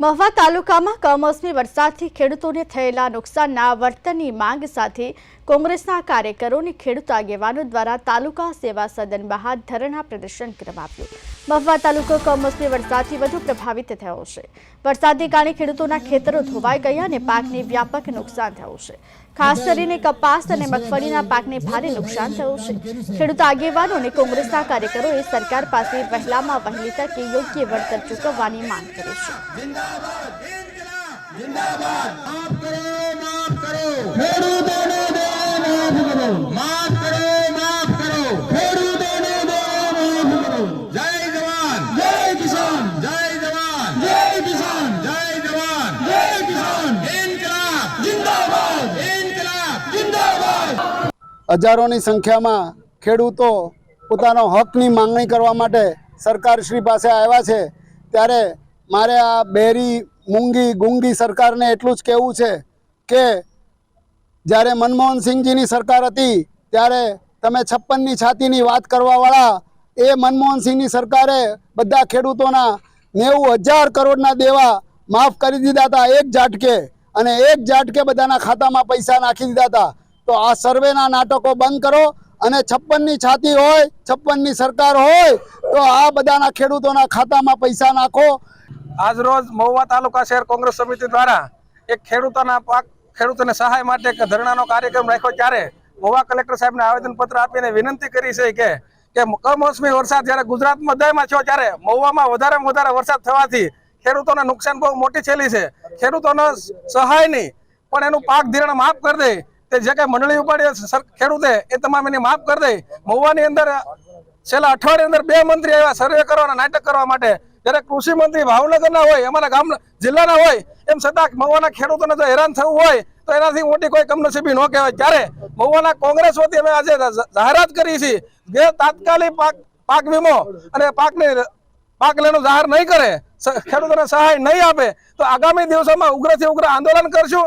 મહુવા તાલુકામાં કમોસમી વરસાદથી ખેડૂતોને થયેલા નુકસાનના વળતરની માંગ સાથે કોંગ્રેસના કાર્યકરો અને ખેડૂત આગેવાનો દ્વારા તાલુકા સેવા સદન બહાર ધરણા પ્રદર્શન કરવામાં આવ્યું। મહુવા તાલુકો કમોસમી વરસાદથી વધુ પ્રભાવિત થયો છે। વરસાદને કારણે ખેડૂતોના ખેતરો ધોવાઈ ગયા અને પાકને વ્યાપક નુકસાન થયું છે। ખાસ કરીને કપાસ અને મગફળીના પાકને ભારે નુકસાન થયું છે। ખેડૂત આગેવાનો અને કોંગ્રેસના કાર્યકરોએ સરકાર પાસે વહેલામાં વહેલી તકે યોગ્ય વળતર ચૂકવવાની માંગ કરી છે। हजारों संख्या में खेडूतो पोतानो हकनी मांगणी करवा माटे सरकार श्री पासे आव्या छे। त्यारे मारे आ बेरी मूंगी गूंगी सरकार ने एटलुं ज कहेवुं छे के ज्यारे मनमोहन सिंह जी सरकार हती त्यारे तमे 56 छातीनी वात करवावाळा ए मनमोहन सिंह सरकारे बधा खेडूतोना 90,000 करोड़ना देवा माफ करी दीधा था एक झाटके अने एक झाटके बधाना खातामां पैसा नाखी दीधा था। तो आ सर्वेना नाटको बंद करो अने 56 छाती होय 56 सरकार होय तो आ बधाना खेडूतोना खातामां पैसा नाखो। आज रोज महुवा तालुका शहर कांग्रेस समिति द्वारा एक खेडूतोने सहाय माटे एक धरणानो कार्यक्रम राख्यो। त्यारे महुवा कलेक्टर साहेब ने आवेदन पत्र आपीने विनंती करी छे के कमोसमी वरसाद ज्यारे गुजरात मध्यमां थयो त्यारे महुवामां वधारेमां वधारे वरसाद थवाथी खेडूतोने नुकसान बहु मोटी छेली छे। खेडूतोने सहाय नहीं पण एनुं पाक धिराण माफ कर दे जे कई मंडली उपाड़ी खेडूते ए तमाम एनी माफ कर दे। महुवानी अंदर छेल्ला अठवाडिया अंदर 2 मंत्री आव्या सर्वे करवाना नाटक करवा माटे ज्यारे कृषि मंत्री भावनगरना होय अमारा गाम जिल्लाना होय एम छतां महुवाना खेडूतोने जो हैरान थवुं होय तो एनाथी मोटी कोई कमनसीबी न कहेवाय। त्यारे महुवाना कांग्रेस वती अमे आजे जाहेरात करी छे के तात्कालिक पाक वीमो अने पाक लेनो जाहेर नहीं करे खेडूतोने सहाय नहीं आपे तो आगामी दिवसोमां उग्रथी उग्र आंदोलन करशुं।